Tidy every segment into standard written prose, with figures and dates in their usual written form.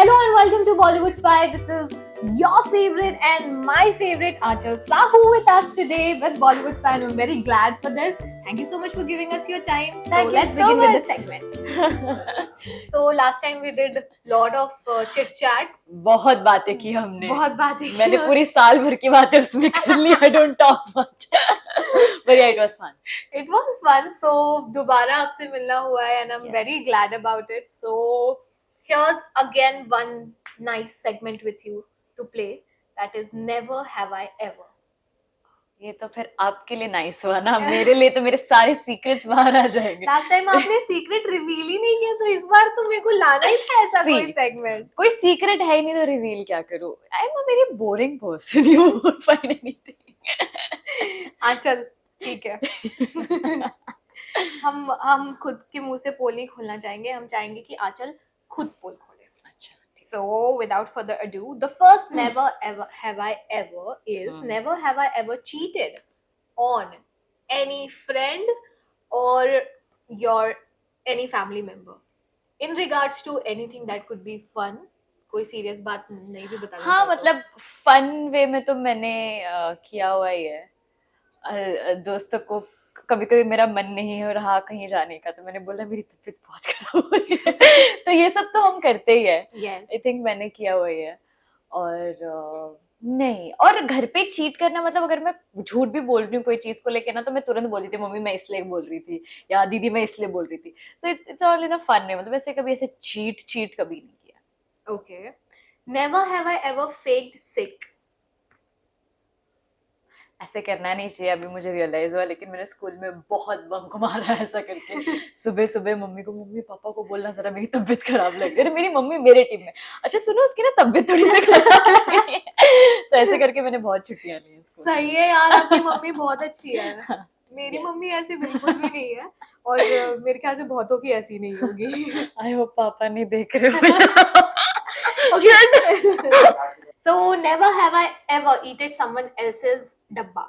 Hello and welcome to Bollywood Spy. This is your favorite and my favorite Achal Sahu with us today with Bollywood Spy, and I'm very glad for this. Thank you so much for giving us your time. Thank you Let's so begin much. with the segment. So last time we did lot of chit chat. बहुत बातें की हमने. बहुत बातें की. मैंने पूरी साल भर की बातें उसमें कर ली. I don't talk much. But yeah, it was fun. It was fun. So दोबारा आपसे मिलना हुआ है and I'm Yes. very glad about it. So here's again one nice segment with you to play. That is Never Have I Ever. ये तो फिर आपके लिए नाइस हुआ ना. मेरे लिए तो मेरे सारे सीक्रेट्स बाहर आ जाएंगे. लास्ट टाइम आपने सीक्रेट रिवील ही नहीं किया, तो इस बार तो मेरे को लाना ही था ऐसा कोई सेगमेंट. कोई सीक्रेट है ही नहीं तो रिवील क्या करूं. I am a very boring person. You won't find anything. चल ठीक है. हम खुद के मुंह से पोल नहीं खोलना चाहेंगे. हम चाहेंगे कि आंचल खुद पोल खोले. So, without further ado, the first never ever have I ever is never have I ever cheated on any friend or your any family member in regards to anything that could be fun. कोई serious बात नहीं भी बताना. हाँ, मतलब fun way में तो मैंने किया हुआ ही है. दोस्तों को कभी कभी मेरा मन नहीं हो रहा कहीं जाने का, तो मैंने बोला मेरी तबीयत बहुत खराब हो रही है. तो ये सब तो हम करते ही है. आई थिंक मैंने किया हुआ ही है. और नहीं, और घर पे चीट करना मतलब अगर मैं झूठ भी बोल रही हूँ कोई चीज को लेके ना, तो मैं तुरंत बोल रही थी मम्मी मैं इसलिए बोल रही थी, या दीदी मैं इसलिए बोल रही थी. तो it's all in a fun way. मतलब वैसे कभी ऐसे चीट कभी नहीं किया. Okay. Never have I ever faked sick. ऐसे करना नहीं चाहिए, अभी मुझे रियलाइज हुआ, लेकिन मैंने स्कूल में बहुत बंक मारा ऐसा करके. सुबह सुबह मम्मी पापा को बोलना जरा मेरी तबीयत खराब लग रही है. मेरी मम्मी मेरे टीम में, अच्छा सुनो उसकी ना तबीयत थोड़ी सी खराब लग रही है. तो ऐसे करके मैंने बहुत छुट्टियां ली. सही है यार, आपकी मम्मी बहुत अच्छी है. मेरी मम्मी ऐसी बिल्कुल भी नहीं है, और मेरे ख्याल से बहुतों की ऐसी नहीं होगी. आई होप पापा नहीं देख रहे हो. So never have I ever eaten someone else's डब्बा.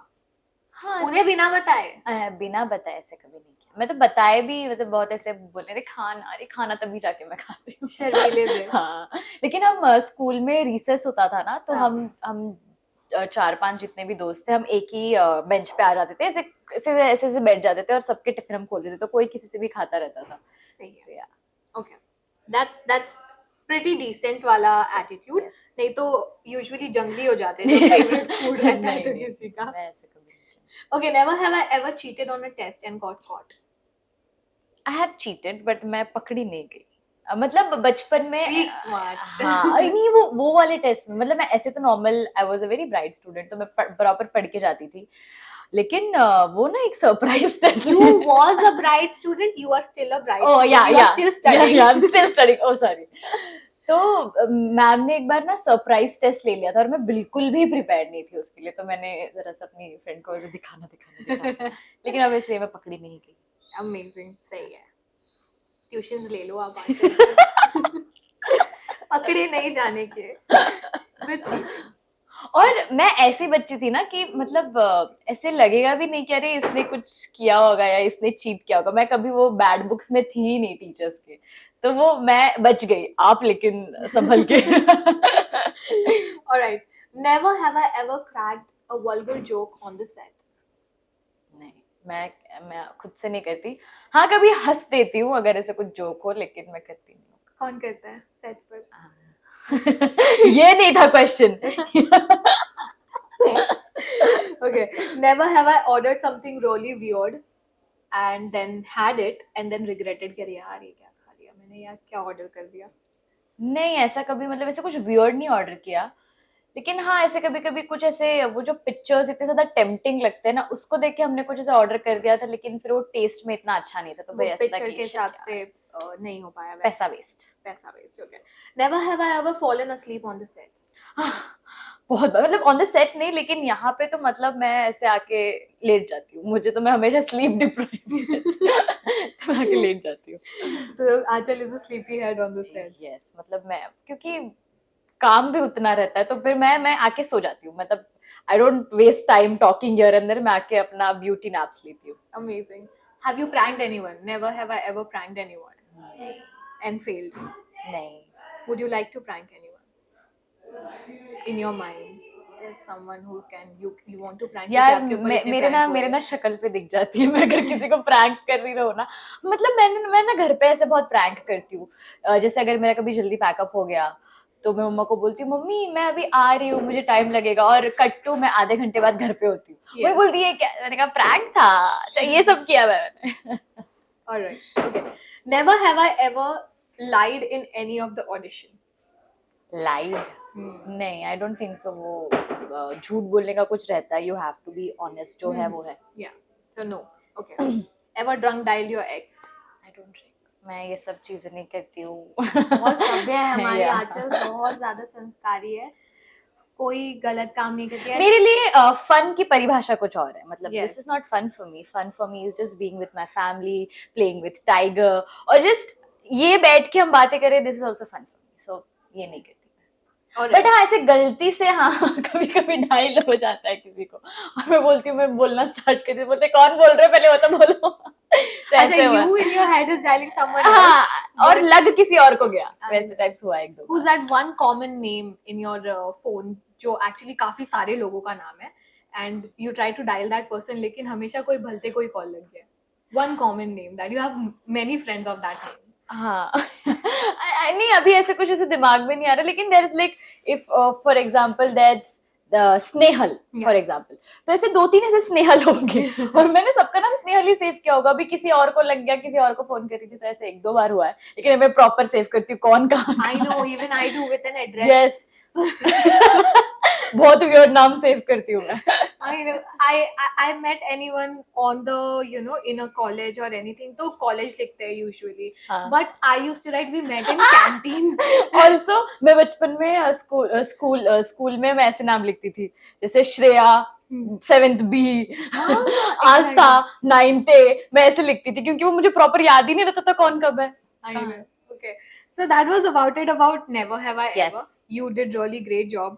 हाँ, उन्हें बिना बताए. बिना बताए ऐसे कभी नहीं किया. मैं तो बताए भी, मतलब बहुत ऐसे बोले रे खाना तभी जाके मैं खाती हूँ. शर्मीले से. हाँ, लेकिन हम स्कूल में रिसेस होता था ना, तो हाँ. हम 4-5 जितने भी दोस्त थे, हम एक ही बेंच पे आ जाते थे. ऐसे बैठ जाते थे और सबके टिफिन हम खोलते थे, तो कोई किसी से भी खाता रहता था. सही है. ओके, that's pretty decent वाला एटीट्यूड. नहीं तो यूजुअली जंगली हो जाते हैं जो फेवरेट फूड रहता है तो किसी का. Okay, never have I ever cheated on a test and got caught. I have cheated, but मैं पकड़ी नहीं गई. मतलब बचपन में. Street smart. हाँ, नहीं वो वाले टेस्ट में, मतलब मैं ऐसे तो normal, I was a very bright student, तो मैं प्रॉपर पढ़ के जाती थी. लेकिन वो ना एक surprise test. You was a bright student. You are still a bright student. Yeah, you are still studying. Yeah, I'm still studying. Oh, sorry. तो मैम ने एक बार ना सरप्राइज टेस्ट ले लिया था, और मैं बिल्कुल भी प्रिपेयर्ड नहीं थी उसके लिए. तो मैंने जरा सा अपनी फ्रेंड को दिखाना. लेकिन अब इसलिए मैं पकड़ी नहीं गई. अमेजिंग. सही है. ट्यूशंस ले लो आप. पकड़े नहीं जाने के. और मैं ऐसी बच्ची थी ना कि मतलब ऐसे लगेगा भी नहीं कि अरे इसने कुछ किया होगा या इसने चीट किया होगा. मैं कभी वो बैड बुक्स में थी ही नहीं टीचर्स के, तो वो मैं बच गई. आप लेकिन संभल के. Alright. Never have I ever cracked a vulgar joke on the set. नहीं, मैं खुद से नहीं करती. हाँ, कभी हंस देती हूँ अगर ऐसे कुछ जोक हो, लेकिन मैं करती नहीं. कौन करता है सेट पर? ये नहीं था question. Okay, never have I ordered something really weird and then had it and then regretted कि यार ये क्या खा लिया मैंने, यार क्या ऑर्डर कर दिया. नहीं, ऐसा कभी, मतलब ऐसे कुछ वियर्ड नहीं ऑर्डर किया. लेकिन हाँ, ऐसे कभी कभी कुछ ऐसे वो जो पिक्चर्स इतने ज्यादा टेम्पटिंग लगते हैं ना, उसको देख के हमने कुछ ऐसा ऑर्डर कर दिया था, लेकिन फिर वो टेस्ट में इतना अच्छा नहीं था, तो भाई पिक्चर के हिसाब से नहीं हो पाया. पैसा waste. Okay. Never have I ever fallen asleep on the set. बहुत बार, मतलब ऑन द सेट नहीं, लेकिन यहाँ पे तो मतलब मैं ऐसे आके लेट जाती हूँ. मुझे तो, मैं हमेशा स्लीप डिप्राइव्ड तो मैं आके लेट जाती हूँ. तो Aanchal is a sleepy head on the set. Yes, मतलब मैं, क्योंकि काम भी उतना रहता है, तो फिर मैं आके सो जाती हूँ. मतलब I don't waste time talking here and there. मैं आके अपना ब्यूटी नैप्स लेती हूँ. Amazing. Have you pranked anyone? Never have I ever pranked anyone and failed. नहीं, Would you like to prank anyone in your mind? There's someone who can you want to prank. यार आपके ऊपर इतने मेरे prank हो मेरे रहे ना शक्ल पे दिख जाती है मैं अगर किसी को प्रैंक कर रही रहूं ना, मतलब मैं ना घर पे ऐसे बहुत प्रैंक करती हूँ। जैसे अगर मेरा कभी जल्दी पैकअप हो गया तो मैं मम्मा को बोलती हूँ मम्मी मैं अभी आ रही हूँ मुझे टाइम लगेगा, और कट टू मैं आधे घंटे बाद घर पे होती हूँ। Yes. वो बोलती है क्या, मैंने कहा प्रैंक था, तो ये सब किया मैंने। All right. Okay. Never have I ever lied in any of the audition. Live नहीं, आई डोंट थिंक सो। वो झूठ बोलने का कुछ रहता है, you have to be honest, जो है वो है। Yeah. So no. Okay. Ever drunk dialed your ex? I don't drink, मैं ये सब चीजें नहीं करती हूँ। बहुत सभ्य है हमारी Yeah. आंचल, बहुत ज्यादा संस्कारी है, कोई गलत काम नहीं करती है। मेरे लिए फन की परिभाषा कुछ और है, मतलब Yes. This is not fun for me. Fun for me is just being with my family, playing with Tiger, और जस्ट ये बैठ के हम बातें करें, this is also fun for me. So ये नहीं करती और बट हाँ ऐसे गलती से हाँ कभी कभी डायल हो जाता है किसी को, और मैं बोलती हूँ, मैं बोलना स्टार्ट करती हूँ, बोलते कौन बोल रहे हो पहले वो तो बोलो। तो अच्छा, ऐसे हुआ। you in your head is dialing someone else. हाँ, और but- लग किसी और को गया, I वैसे know. टाइप्स हुआ एक दो Who's that one common name in your phone जो actually काफी सारे लोगों का नाम है, and you try to dial that person लेकिन हमेशा कोई भलते कोई कॉल लग गया। One common name that you have many friends of that name. हाँ नहीं अभी ऐसे कुछ ऐसे दिमाग में नहीं आ रहा, लेकिन there is like if for example that's Snehal for example, तो ऐसे दो तीन ऐसे स्नेहल होंगे और मैंने सबका नाम स्नेहल ही सेव किया होगा। अभी किसी और को लग गया, किसी और को फोन करी थी, तो ऐसे एक दो बार हुआ है, लेकिन मैं प्रॉपर सेव करती हूँ कौन कहाँ। I know, even I do with an address. Yes So, बहुत वियर्ड नाम सेव करती हूँ मैं। I know. I met anyone on the in a college or anything, तो college लिखते हैं usually. हाँ. But I used to write we met in canteen. Also मैं बचपन में स्कूल में मैं ऐसे नाम लिखती थी, जैसे Shreya 7th B, Aastha 9th A, मैं ऐसे लिखती थी क्योंकि वो मुझे प्रॉपर याद ही नहीं रहता था कौन कब है। I know. Okay. So that was about it about Never Have I Yes. Ever. You did really great job.